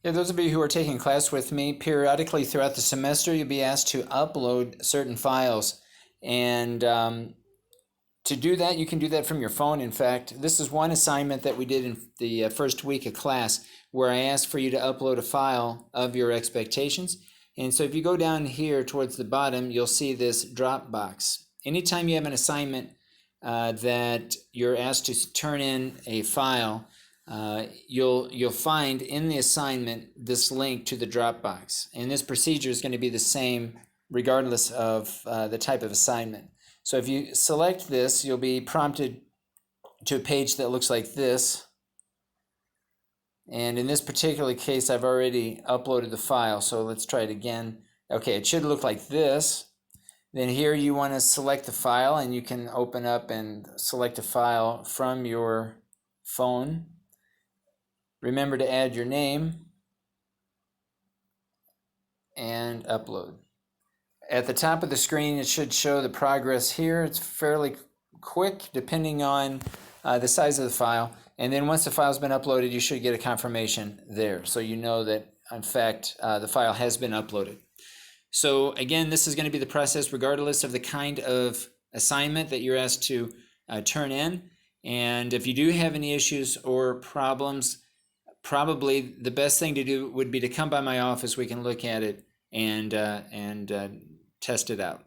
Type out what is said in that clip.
Yeah, those of you who are taking class with me, periodically throughout the semester, you'll be asked to upload certain files. And to do that, you can do that from your phone. In fact, this is one assignment that we did in the first week of class where I asked for you to upload a file of your expectations. And so if you go down here towards the bottom, you'll see this drop box. Anytime you have an assignment that you're asked to turn in a file, you'll find in the assignment this link to the Dropbox. And this procedure is going to be the same regardless of the type of assignment. So if you select this, you'll be prompted to a page that looks like this. And in this particular case, I've already uploaded the file. So let's try it again. Okay, it should look like this. Then here you want to select the file, and you can open up and select a file from your phone. Remember to add your name and upload. At the top of the screen, it should show the progress here. It's fairly quick depending on the size of the file. And then once the file's been uploaded, you should get a confirmation there. So you know that, in fact, the file has been uploaded. So again, this is going to be the process regardless of the kind of assignment that you're asked to turn in. And if you do have any issues or problems, probably the best thing to do would be to come by my office. We can look at it and test it out.